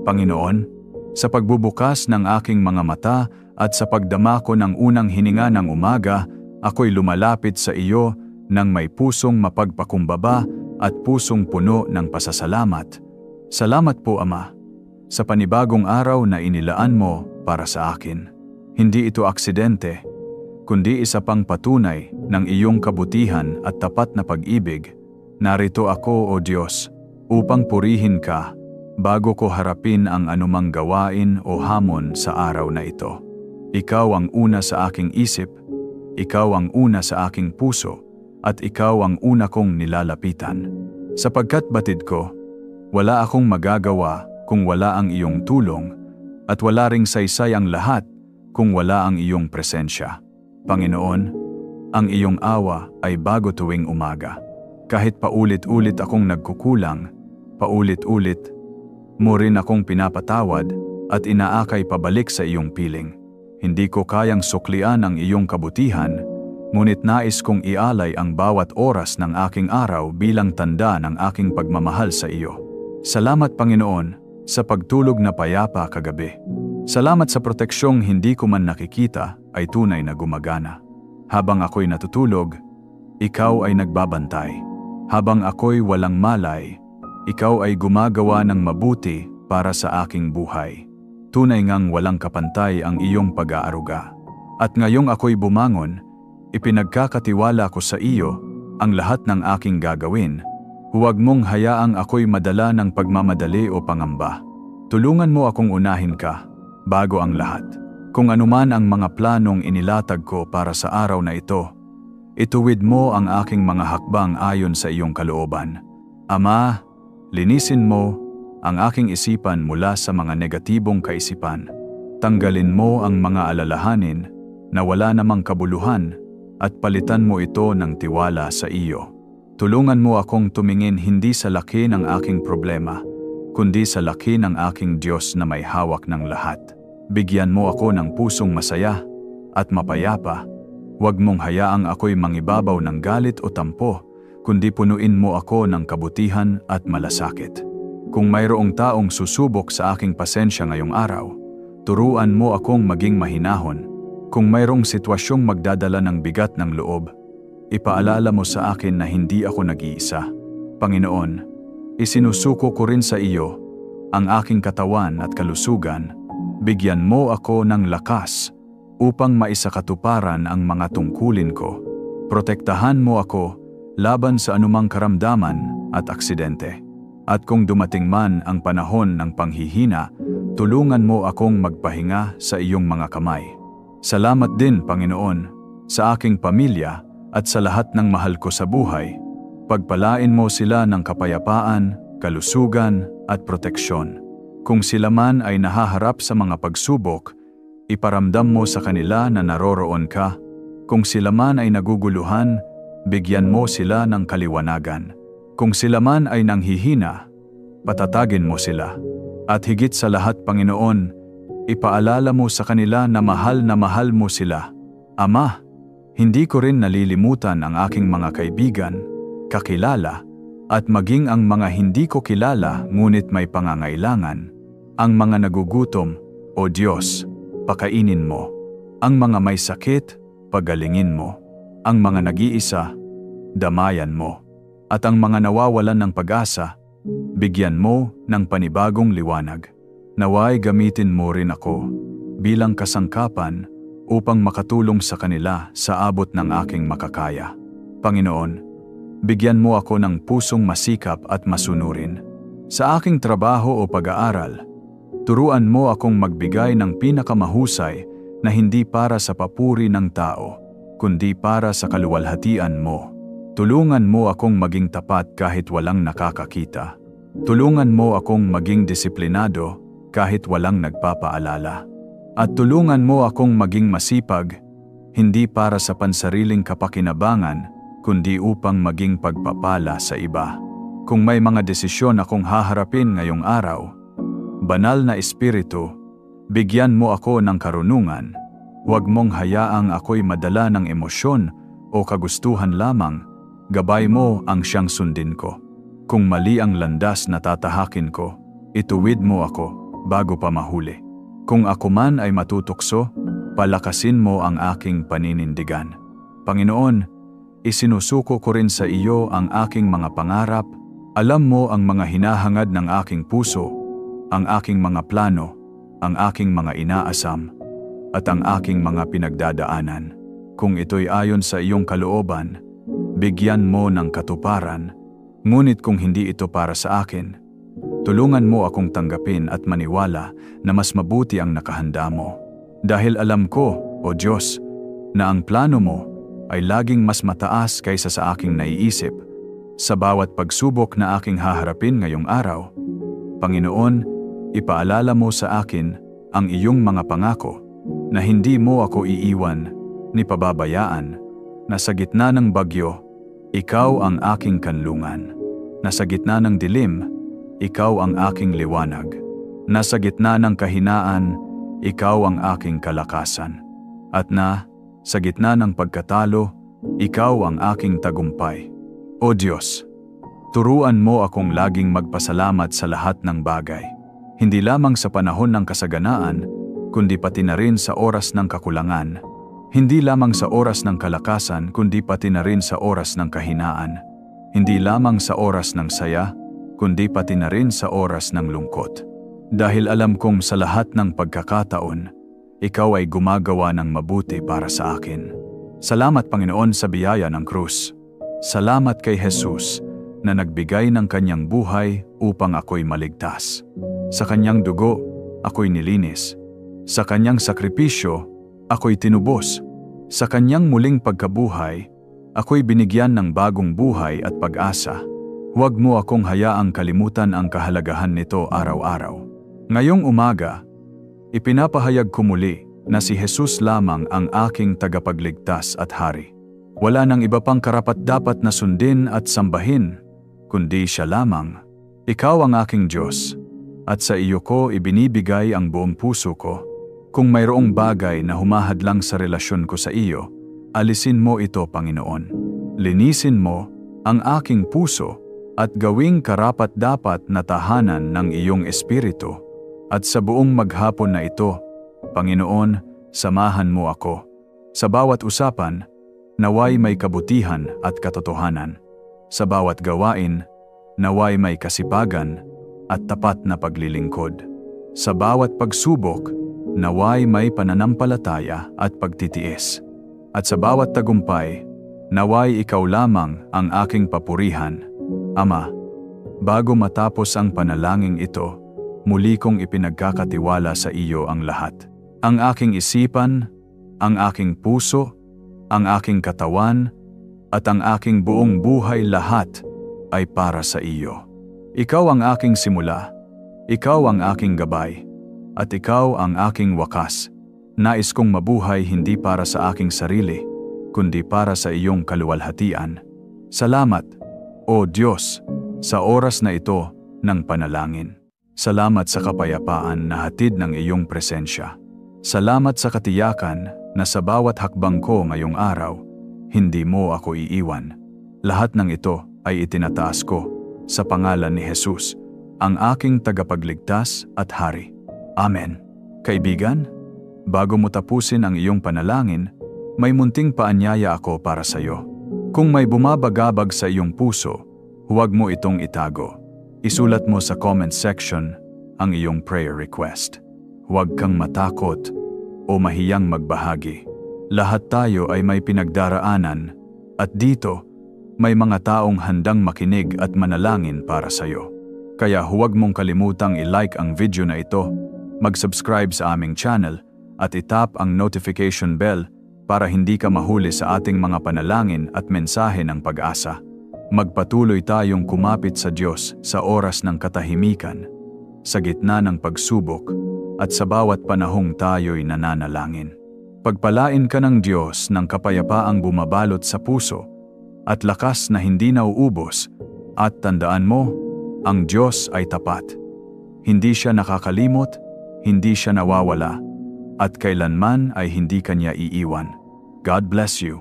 Panginoon, sa pagbubukas ng aking mga mata at sa pagdama ko ng unang hininga ng umaga, ako'y lumalapit sa iyo ng may pusong mapagpakumbaba at pusong puno ng pasasalamat. Salamat po, Ama, sa panibagong araw na inilaan mo para sa akin. Hindi ito aksidente, kundi isa pang patunay ng iyong kabutihan at tapat na pag-ibig. Narito ako, O Diyos, upang purihin ka bago ko harapin ang anumang gawain o hamon sa araw na ito. Ikaw ang una sa aking isip, ikaw ang una sa aking puso, at ikaw ang una kong nilalapitan. Sapagkat batid ko, wala akong magagawa kung wala ang iyong tulong, at wala ring saysay ang lahat kung wala ang iyong presensya. Panginoon, ang iyong awa ay bago tuwing umaga. Kahit paulit-ulit akong nagkukulang, paulit-ulit mo rin akong pinapatawad at inaakay pabalik sa iyong piling. Hindi ko kayang suklian ang iyong kabutihan, ngunit nais kong ialay ang bawat oras ng aking araw bilang tanda ng aking pagmamahal sa iyo. Salamat, Panginoon, sa pagtulog na payapa kagabi. Salamat sa proteksyong hindi ko man nakikita ay tunay na gumagana. Habang ako'y natutulog, ikaw ay nagbabantay. Habang ako'y walang malay, ikaw ay gumagawa ng mabuti para sa aking buhay. Tunay ngang walang kapantay ang iyong pag-aaruga. At ngayong ako'y bumangon, ipinagkakatiwala ko sa iyo ang lahat ng aking gagawin. Huwag mong hayaang ako'y madala ng pagmamadali o pangamba. Tulungan mo akong unahin ka bago ang lahat. Kung anuman ang mga planong inilatag ko para sa araw na ito, ituwid mo ang aking mga hakbang ayon sa iyong kalooban. Ama, linisin mo ang aking isipan mula sa mga negatibong kaisipan. Tanggalin mo ang mga alalahanin na wala namang kabuluhan at palitan mo ito ng tiwala sa iyo. Tulungan mo akong tumingin hindi sa laki ng aking problema, kundi sa laki ng aking Diyos na may hawak ng lahat. Bigyan mo ako ng pusong masaya at mapayapa. Huwag mong hayaang ako'y mangibabaw ng galit o tampo, kundi punuin mo ako ng kabutihan at malasakit. Kung mayroong taong susubok sa aking pasensya ngayong araw, turuan mo akong maging mahinahon. Kung mayroong sitwasyong magdadala ng bigat ng loob, ipaalala mo sa akin na hindi ako nag-iisa. Panginoon, isinusuko ko rin sa iyo ang aking katawan at kalusugan. Bigyan mo ako ng lakas upang maisakatuparan ang mga tungkulin ko. Protektahan mo ako laban sa anumang karamdaman at aksidente. At kung dumating man ang panahon ng panghihina, tulungan mo akong magpahinga sa iyong mga kamay. Salamat din, Panginoon, sa aking pamilya at sa lahat ng mahal ko sa buhay. Pagpalain mo sila ng kapayapaan, kalusugan at proteksyon. Kung sila man ay nahaharap sa mga pagsubok, iparamdam mo sa kanila na naroroon ka. Kung sila man ay naguguluhan, bigyan mo sila ng kaliwanagan. Kung sila man ay nanghihina, patatagin mo sila. At higit sa lahat, Panginoon, ipaalala mo sa kanila na mahal mo sila. Ama, hindi ko rin nalilimutan ang aking mga kaibigan, kakilala, at maging ang mga hindi ko kilala ngunit may pangangailangan. Ang mga nagugutom, O Diyos, pakainin mo. Ang mga may sakit, pagalingin mo. Ang mga nag-iisa, damayan mo. At ang mga nawawalan ng pag-asa, bigyan mo ng panibagong liwanag. Naway gamitin mo rin ako bilang kasangkapan upang makatulong sa kanila sa abot ng aking makakaya. Panginoon, bigyan mo ako ng pusong masikap at masunurin. Sa aking trabaho o pag-aaral, turuan mo akong magbigay ng pinakamahusay na hindi para sa papuri ng tao, kundi para sa kaluwalhatian mo. Tulungan mo akong maging tapat kahit walang nakakakita. Tulungan mo akong maging disiplinado kahit walang nagpapaalala. At tulungan mo akong maging masipag, hindi para sa pansariling kapakinabangan, kundi upang maging pagpapala sa iba. Kung may mga desisyon akong haharapin ngayong araw, Banal na Espiritu, bigyan mo ako ng karunungan. Huwag mong hayaang ako'y madala ng emosyon o kagustuhan lamang. Gabay mo ang siyang sundin ko. Kung mali ang landas na tatahakin ko, ituwid mo ako. bago pa mahuli. Kung ako man ay matutukso, palakasin mo ang aking paninindigan. Panginoon, isinusuko ko rin sa iyo ang aking mga pangarap. Alam mo ang mga hinahangad ng aking puso, ang aking mga plano, ang aking mga inaasam, at ang aking mga pinagdadaanan. Kung ito'y ayon sa iyong kalooban, bigyan mo ng katuparan. Ngunit kung hindi ito para sa akin, tulungan mo akong tanggapin at maniwala na mas mabuti ang nakahanda mo. Dahil alam ko, O Diyos, na ang plano mo ay laging mas mataas kaysa sa aking naiisip. Sa bawat pagsubok na aking haharapin ngayong araw, Panginoon, ipaalala mo sa akin ang iyong mga pangako na hindi mo ako iiwan ni pababayaan, na sa gitna ng bagyo, ikaw ang aking kanlungan. Na sa gitna ng dilim, ikaw ang aking liwanag. Na sa gitna ng kahinaan, ikaw ang aking kalakasan. At na, sa gitna ng pagkatalo, ikaw ang aking tagumpay. O Diyos, turuan mo akong laging magpasalamat sa lahat ng bagay. Hindi lamang sa panahon ng kasaganaan, kundi pati na rin sa oras ng kakulangan. Hindi lamang sa oras ng kalakasan, kundi pati na rin sa oras ng kahinaan. Hindi lamang sa oras ng saya, kundi pati na rin sa oras ng lungkot. Dahil alam kong sa lahat ng pagkakataon, ikaw ay gumagawa ng mabuti para sa akin. Salamat Panginoon sa biyaya ng krus. Salamat kay Jesus na nagbigay ng kanyang buhay upang ako'y maligtas. Sa kanyang dugo, ako'y nilinis. Sa kanyang sakripisyo, ako'y tinubos. Sa kanyang muling pagkabuhay, ako'y binigyan ng bagong buhay at pag-asa. Huwag mo akong hayaang kalimutan ang kahalagahan nito araw-araw. Ngayong umaga, ipinapahayag ko muli na si Jesus lamang ang aking tagapagligtas at hari. Wala nang iba pang karapat-dapat na sundin at sambahin, kundi siya lamang. Ikaw ang aking Diyos, at sa iyo ko ibinibigay ang buong puso ko. Kung mayroong bagay na humahadlang sa relasyon ko sa iyo, alisin mo ito, Panginoon. Linisin mo ang aking puso at gawing karapat-dapat na tahanan ng iyong espiritu. At sa buong maghapon na ito, Panginoon, samahan mo ako. Sa bawat usapan, naway may kabutihan at katotohanan. Sa bawat gawain, naway may kasipagan at tapat na paglilingkod. Sa bawat pagsubok, naway may pananampalataya at pagtitiis. At sa bawat tagumpay, naway ikaw lamang ang aking papurihan. Ama, bago matapos ang panalangin ito, muli kong ipinagkakatiwala sa iyo ang lahat. Ang aking isipan, ang aking puso, ang aking katawan, at ang aking buong buhay, lahat ay para sa iyo. Ikaw ang aking simula, ikaw ang aking gabay, at ikaw ang aking wakas. Nais kong mabuhay hindi para sa aking sarili, kundi para sa iyong kaluwalhatian. Salamat, O Diyos, sa oras na ito ng panalangin. Salamat sa kapayapaan na hatid ng iyong presensya. Salamat sa katiyakan na sa bawat hakbang ko ngayong araw, hindi mo ako iiwan. Lahat ng ito ay itinataas ko sa pangalan ni Jesus, ang aking tagapagligtas at hari. Amen. Kaibigan, bago mo tapusin ang iyong panalangin, may munting paanyaya ako para sa iyo. Kung may bumabagabag sa iyong puso, huwag mo itong itago. Isulat mo sa comment section ang iyong prayer request. Huwag kang matakot o mahiyang magbahagi. Lahat tayo ay may pinagdaraanan at dito may mga taong handang makinig at manalangin para sa iyo. Kaya huwag mong kalimutang i-like ang video na ito, mag-subscribe sa aming channel at itap ang notification bell para hindi ka mahuli sa ating mga panalangin at mensahe ng pag-asa. Magpatuloy tayong kumapit sa Diyos sa oras ng katahimikan, sa gitna ng pagsubok, at sa bawat panahong tayo'y nananalangin. Pagpalain ka ng Diyos ng kapayapaang bumabalot sa puso at lakas na hindi nauubos, at tandaan mo, ang Diyos ay tapat. Hindi siya nakakalimot, hindi siya nawawala, at kailanman ay hindi kanya iiwan. God bless you.